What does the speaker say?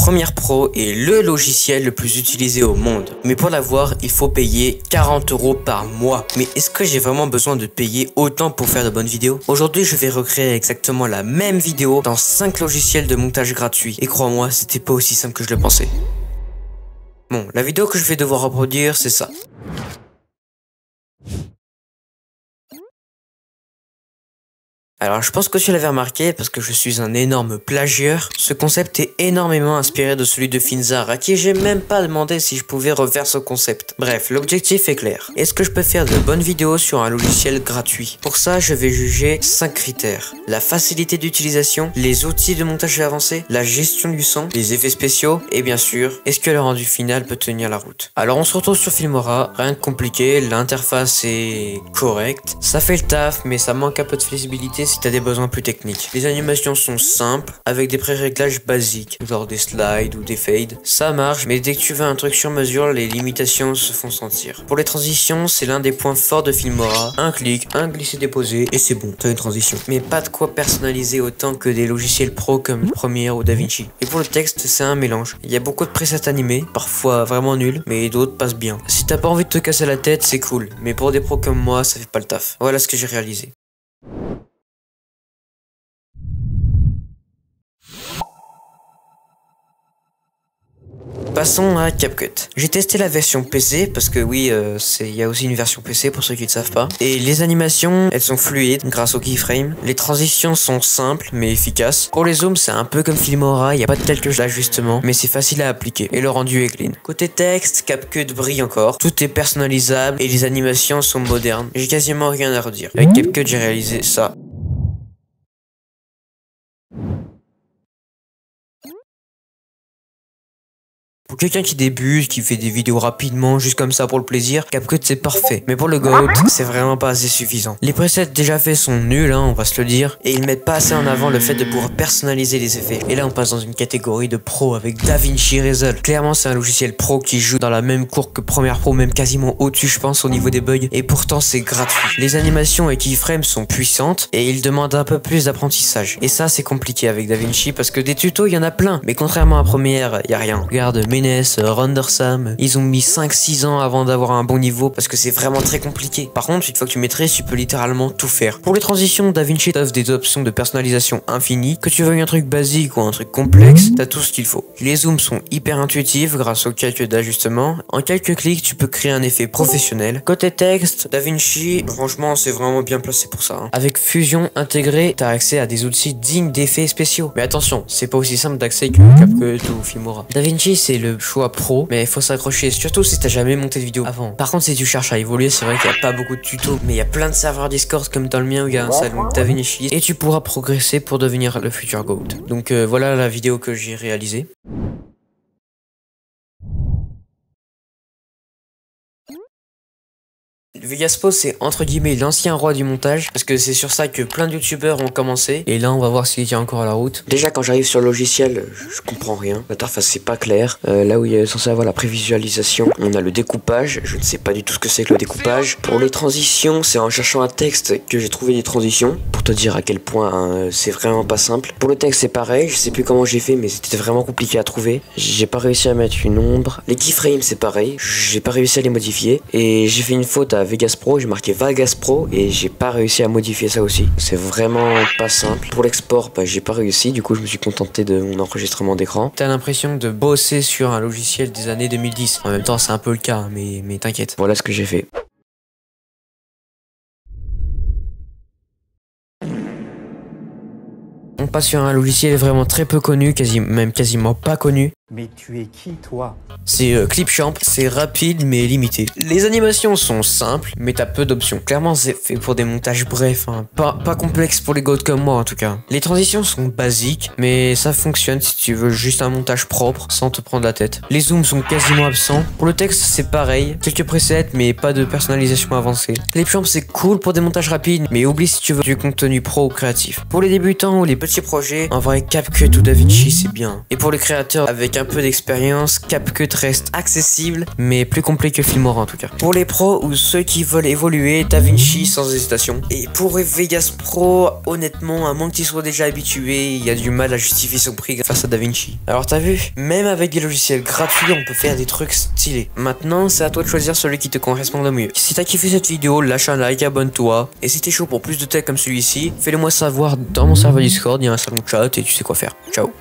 Premiere Pro est le logiciel le plus utilisé au monde. Mais pour l'avoir, il faut payer 40 € par mois. Mais est-ce que j'ai vraiment besoin de payer autant pour faire de bonnes vidéos? Aujourd'hui, je vais recréer exactement la même vidéo dans 5 logiciels de montage gratuits. Et crois-moi, c'était pas aussi simple que je le pensais. Bon, la vidéo que je vais devoir reproduire, c'est ça. Alors je pense que tu l'avais remarqué parce que je suis un énorme plagieur. Ce concept est énormément inspiré de celui de Finzar à qui j'ai même pas demandé si je pouvais refaire ce concept. Bref, l'objectif est clair. Est-ce que je peux faire de bonnes vidéos sur un logiciel gratuit? Pour ça, je vais juger 5 critères. La facilité d'utilisation, les outils de montage avancés, la gestion du son, les effets spéciaux et bien sûr, est-ce que le rendu final peut tenir la route? Alors on se retrouve sur Filmora, rien de compliqué, l'interface est correcte. Ça fait le taf mais ça manque un peu de flexibilité si t'as des besoins plus techniques. Les animations sont simples, avec des pré-réglages basiques, genre des slides ou des fades. Ça marche, mais dès que tu veux un truc sur mesure, les limitations se font sentir. Pour les transitions, c'est l'un des points forts de Filmora. Un clic, un glisser-déposer, et c'est bon, t'as une transition. Mais pas de quoi personnaliser autant que des logiciels pro comme Premiere ou DaVinci. Et pour le texte, c'est un mélange. Il y a beaucoup de presets animés, parfois vraiment nuls, mais d'autres passent bien. Si t'as pas envie de te casser la tête, c'est cool. Mais pour des pros comme moi, ça fait pas le taf. Voilà ce que j'ai réalisé. Passons à CapCut. J'ai testé la version PC parce que oui, il y a aussi une version PC pour ceux qui ne savent pas. Et les animations, elles sont fluides grâce au keyframe. Les transitions sont simples mais efficaces. Pour les zooms, c'est un peu comme Filmora, il n'y a pas de quelques ajustements, mais c'est facile à appliquer et le rendu est clean. Côté texte, CapCut brille encore. Tout est personnalisable et les animations sont modernes. J'ai quasiment rien à redire. Avec CapCut, j'ai réalisé ça. Pour quelqu'un qui débute, qui fait des vidéos rapidement, juste comme ça pour le plaisir, CapCut c'est parfait. Mais pour le GOAT, c'est vraiment pas assez suffisant. Les presets déjà faits sont nuls, hein, on va se le dire, et ils mettent pas assez en avant le fait de pouvoir personnaliser les effets. Et là on passe dans une catégorie de pro avec DaVinci Resolve. Clairement c'est un logiciel pro qui joue dans la même cour que Premiere Pro, même quasiment au-dessus je pense au niveau des bugs, et pourtant c'est gratuit. Les animations et keyframes sont puissantes, et ils demandent un peu plus d'apprentissage. Et ça c'est compliqué avec DaVinci parce que des tutos il y en a plein, mais contrairement à Premiere, y a rien. Regarde, RenderSam, ils ont mis 5-6 ans avant d'avoir un bon niveau parce que c'est vraiment très compliqué. Par contre, une fois que tu maîtrises, tu peux littéralement tout faire. Pour les transitions, DaVinci t'offre des options de personnalisation infinies. Que tu veuilles un truc basique ou un truc complexe, t'as tout ce qu'il faut. Les zooms sont hyper intuitifs grâce aux calques d'ajustement. En quelques clics, tu peux créer un effet professionnel. Côté texte, DaVinci, franchement, c'est vraiment bien placé pour ça. Hein. Avec Fusion intégré, t'as accès à des outils dignes d'effets spéciaux. Mais attention, c'est pas aussi simple d'accès que CapCut ou Filmora. DaVinci, c'est le choix pro, mais il faut s'accrocher, surtout si t'as jamais monté de vidéo avant. Par contre, si tu cherches à évoluer, c'est vrai qu'il n'y a pas beaucoup de tutos, mais il y a plein de serveurs Discord comme dans le mien où il y a un salon DaVinci et tu pourras progresser pour devenir le futur GOAT. Donc voilà la vidéo que j'ai réalisée. Vegas Pro c'est entre guillemets l'ancien roi du montage parce que c'est sur ça que plein de youtubeurs ont commencé et là on va voir s'il tient encore à la route. Déjà quand j'arrive sur le logiciel je comprends rien, l'interface c'est pas clair, là où il est censé avoir la prévisualisation on a le découpage, je ne sais pas du tout ce que c'est que le découpage. Pour les transitions c'est en cherchant un texte que j'ai trouvé des transitions pour te dire à quel point c'est vraiment pas simple. Pour le texte c'est pareil, je sais plus comment j'ai fait mais c'était vraiment compliqué à trouver, j'ai pas réussi à mettre une ombre. Les keyframes c'est pareil, j'ai pas réussi à les modifier et j'ai fait une faute à Vegas Pro, j'ai marqué Vegas Pro et j'ai pas réussi à modifier ça aussi. C'est vraiment pas simple. Pour l'export, j'ai pas réussi, du coup je me suis contenté de mon enregistrement d'écran. T'as l'impression de bosser sur un logiciel des années 2010. En même temps c'est un peu le cas, mais t'inquiète. Voilà ce que j'ai fait. On passe sur un logiciel vraiment très peu connu, même quasiment pas connu. Mais tu es qui, toi? C'est Clipchamp, c'est rapide mais limité. Les animations sont simples, mais t'as peu d'options. Clairement, c'est fait pour des montages brefs, hein. Pas complexe pour les goats comme moi en tout cas. Les transitions sont basiques, mais ça fonctionne si tu veux juste un montage propre, sans te prendre la tête. Les zooms sont quasiment absents. Pour le texte, c'est pareil, quelques presets, mais pas de personnalisation avancée. Clipchamp, c'est cool pour des montages rapides, mais oublie si tu veux du contenu pro ou créatif. Pour les débutants ou les petits projets, en vrai, CapCut ou DaVinci, c'est bien. Et pour les créateurs avec un peu d'expérience, CapCut reste accessible, mais plus complet que Filmora en tout cas. Pour les pros ou ceux qui veulent évoluer, DaVinci sans hésitation. Et pour Vegas Pro, honnêtement, à moins que tu sois déjà habitué, il y a du mal à justifier son prix face à DaVinci. Alors t'as vu, même avec des logiciels gratuits, on peut faire des trucs stylés. Maintenant, c'est à toi de choisir celui qui te correspond le mieux. Si t'as kiffé cette vidéo, lâche un like, abonne-toi. Et si t'es chaud pour plus de tech comme celui-ci, fais-le moi savoir dans mon serveur Discord, il y a un salon chat et tu sais quoi faire. Ciao.